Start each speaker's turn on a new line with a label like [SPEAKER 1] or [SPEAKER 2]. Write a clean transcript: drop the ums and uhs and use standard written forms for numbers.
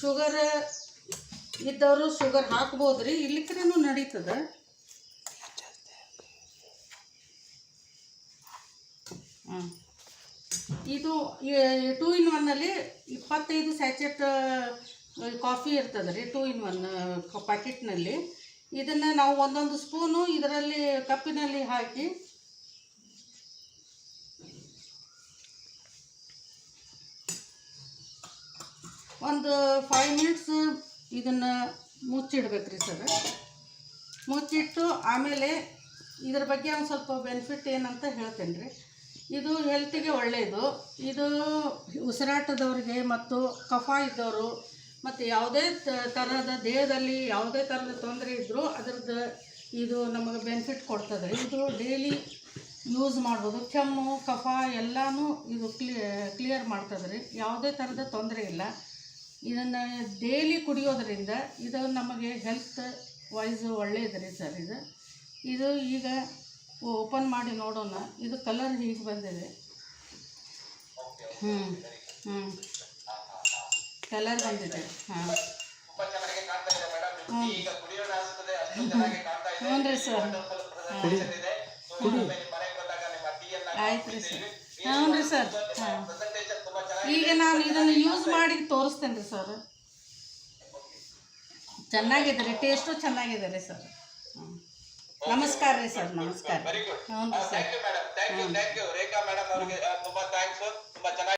[SPEAKER 1] Sugar ಇದ್ದವರು sugar ಹಾಕ್ಬೋದು ರೀ, ಇಲ್ಲಿಕ್ರೇನು ನಡೀತದೆ. ಇದು 2 in 1 25 ಸ್ಯಾಚೆಟ್ ಕಾಫಿ ಇರ್ತದೆ ರೀ. 2 in 1 ಪ್ಯಾಕೆಟ್ನಲ್ಲಿ ಇದನ್ನು ನಾವು ಒಂದೊಂದು ಸ್ಪೂನು ಇದರಲ್ಲಿ ಕಪ್ಪಿನಲ್ಲಿ ಹಾಕಿ ಒಂದು 5 minutes ಇದನ್ನು ಮುಚ್ಚಿಡ್ಬೇಕು ರೀ ಸರ್. ಮುಚ್ಚಿಟ್ಟು ಆಮೇಲೆ ಇದ್ರ ಬಗ್ಗೆ ಒಂದು ಸ್ವಲ್ಪ ಬೆನಿಫಿಟ್ ಏನಂತ ಹೇಳ್ತೇನೆ ರೀ. ಇದು ಹೆಲ್ತಿಗೆ ಒಳ್ಳೆಯದು. ಇದು ಉಸಿರಾಟದವ್ರಿಗೆ ಮತ್ತು ಕಫ ಇದ್ದವರು ಮತ್ತು ಯಾವುದೇ ಥರದ ದೇಹದಲ್ಲಿ ಯಾವುದೇ ಥರದ ತೊಂದರೆ ಇದ್ದರೂ ಅದರದ್ದು ಇದು ನಮಗೆ ಬೆನಿಫಿಟ್ ಕೊಡ್ತದೆ. ಇದು ಡೈಲಿ ಯೂಸ್ ಮಾಡ್ಬೋದು. ಕೆಮ್ಮು ಕಫ ಎಲ್ಲನೂ ಇದು ಕ್ಲಿಯರ್ ಮಾಡ್ತದೆ ರೀ. ಯಾವುದೇ ಥರದ ತೊಂದರೆ ಇಲ್ಲ. ಇದನ್ನು ಡೈಲಿ ಕುಡಿಯೋದ್ರಿಂದ ಇದು ನಮಗೆ ಹೆಲ್ತ್ ವೈಸ್ ಒಳ್ಳೆಯದು ರೀ ಸರ್. ಇದು ಈಗ ಓಪನ್ ಮಾಡಿ ನೋಡೋಣ. ಇದು ಕಲರ್ ಹೀಗೆ ಬಂದಿದೆ. ಕಲರ್ ಬಂದಿದೆ. ಹ್ಞೂ ರೀ ಸರ್. ಆಯ್ತು ರೀ ಸರ್. ಹ್ಞೂ ರೀ ಸರ್. ಈಗ ನಾನು ಇದನ್ನು ಯೂಸ್ ಮಾಡಿ ತೋರಿಸ್ತೇನೆ ರೀ ಸರ್. ಚೆನ್ನಾಗಿದೆ ರೀ, ಟೇಸ್ಟು ಚೆನ್ನಾಗಿದೆ ರೀ ಸರ್. ನಮಸ್ಕಾರ ರೀ ಸರ್. ನಮಸ್ಕಾರ. ಹ್ಞೂ ರೀ ಸರ್.